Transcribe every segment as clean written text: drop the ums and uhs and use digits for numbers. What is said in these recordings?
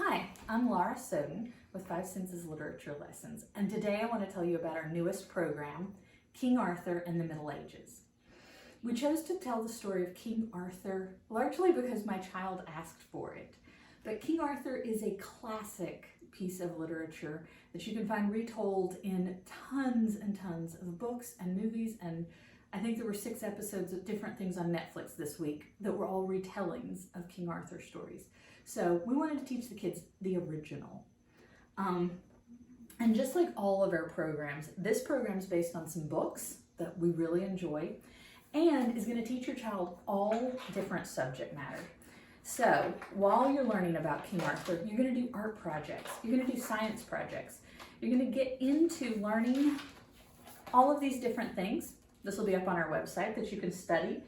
Hi, I'm Laura Soden with Five Senses Literature Lessons, and today I want to tell you about our newest program, King Arthur in the Middle Ages. We chose to tell the story of King Arthur largely because my child asked for it, but King Arthur is a classic piece of literature that you can find retold in tons and tons of books and movies, and I think there were 6 episodes of different things on Netflix this week that were all retellings of King Arthur stories. So we wanted to teach the kids the original. And just like all of our programs, this program is based on some books that we really enjoy and is going to teach your child all different subject matter. So while you're learning about King Arthur, you're going to do art projects, you're going to do science projects, you're going to get into learning all of these different things. This will be up on our website that you can study.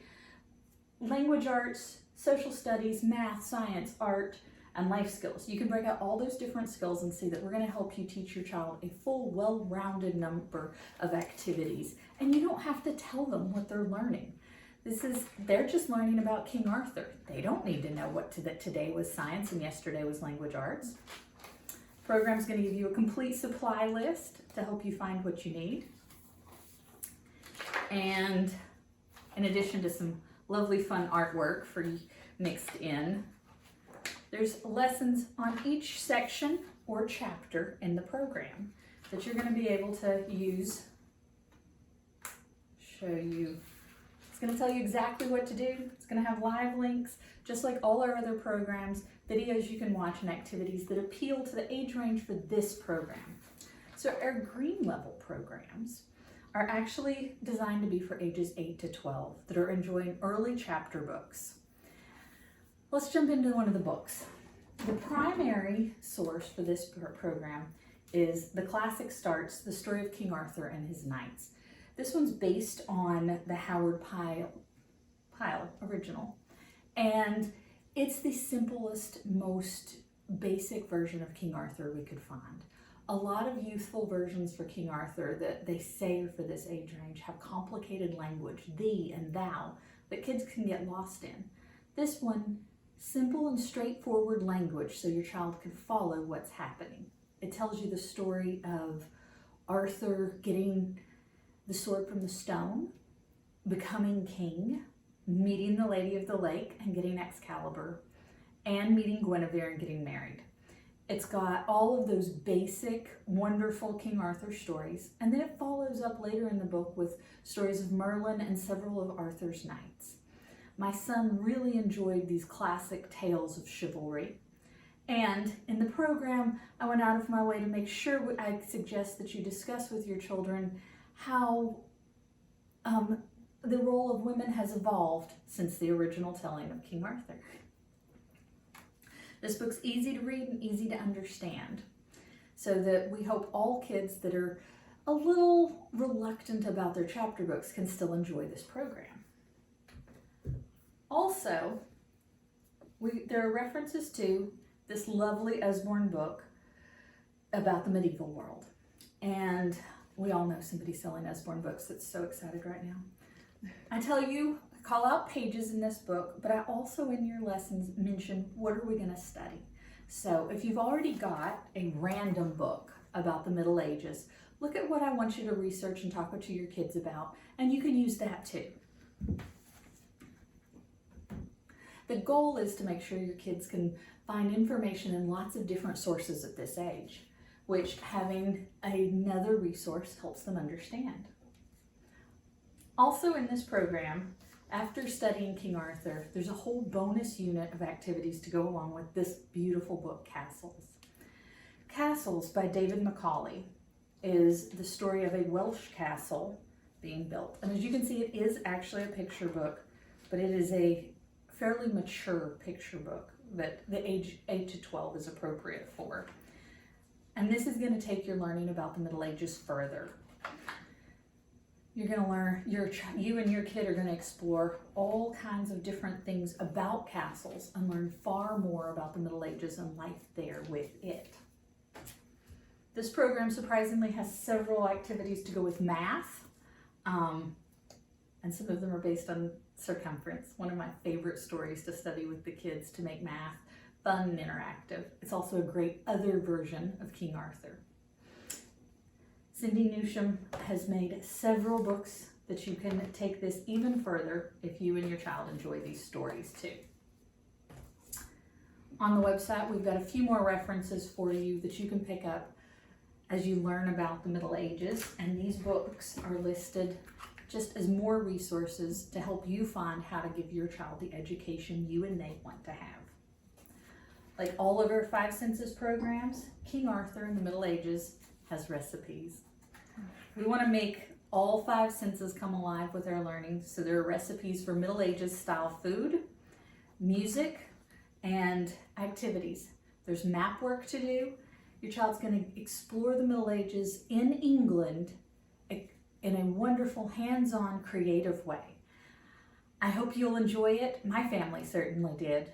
Language arts, social studies, math, science, art, and life skills. You can break out all those different skills and see that we're going to help you teach your child a full, well-rounded number of activities. And you don't have to tell them what they're learning. They're just learning about King Arthur. They don't need to know that today was science and yesterday was language arts. The program's going to give you a complete supply list to help you find what you need. And in addition to some lovely fun artwork for you mixed in, there's lessons on each section or chapter in the program that you're going to be able to use. Show you. It's going to tell you exactly what to do. It's going to have live links, just like all our other programs, videos you can watch, and activities that appeal to the age range for this program. So our green level programs are actually designed to be for ages 8 to 12 that are enjoying early chapter books. Let's jump into one of the books. The primary source for this program is The Classic Starts, The Story of King Arthur and His Knights. This one's based on the Howard Pyle original, and it's the simplest, most basic version of King Arthur we could find. A lot of youthful versions for King Arthur that they say for this age range have complicated language, thee and thou, that kids can get lost in. This one, simple and straightforward language so your child can follow what's happening. It tells you the story of Arthur getting the sword from the stone, becoming king, meeting the Lady of the Lake and getting Excalibur, and meeting Guinevere and getting married. It's got all of those basic, wonderful King Arthur stories, and then it follows up later in the book with stories of Merlin and several of Arthur's knights. My son really enjoyed these classic tales of chivalry, and in the program, I went out of my way to make sure I suggest that you discuss with your children how the role of women has evolved since the original telling of King Arthur. This book's easy to read and easy to understand, so that we hope all kids that are a little reluctant about their chapter books can still enjoy this program. Also, there are references to this lovely Usborne book about the medieval world. And we all know somebody selling Usborne books that's so excited right now. I tell you, call out pages in this book, but I also in your lessons mention what are we going to study. So if you've already got a random book about the Middle Ages, look at what I want you to research and talk to your kids about, and you can use that too. The goal is to make sure your kids can find information in lots of different sources at this age, which having another resource helps them understand. Also in this program, after studying King Arthur, there's a whole bonus unit of activities to go along with this beautiful book, Castles. Castles by David Macaulay is the story of a Welsh castle being built. And as you can see, it is actually a picture book, but it is a fairly mature picture book that the age 8 to 12 is appropriate for. And this is going to take your learning about the Middle Ages further. You're going to learn, you and your kid are going to explore all kinds of different things about castles and learn far more about the Middle Ages and life there with it. This program surprisingly has several activities to go with math, and some of them are based on circumference, one of my favorite stories to study with the kids to make math fun and interactive. It's also a great other version of King Arthur. Cindy Newsham has made several books that you can take this even further if you and your child enjoy these stories too. On the website, we've got a few more references for you that you can pick up as you learn about the Middle Ages, and these books are listed just as more resources to help you find how to give your child the education you and they want to have. Like all of our Five Senses programs, King Arthur in the Middle Ages has recipes. We want to make all five senses come alive with our learning, so there are recipes for Middle Ages style food, music, and activities. There's map work to do. Your child's going to explore the Middle Ages in England in a wonderful, hands-on, creative way. I hope you'll enjoy it. My family certainly did.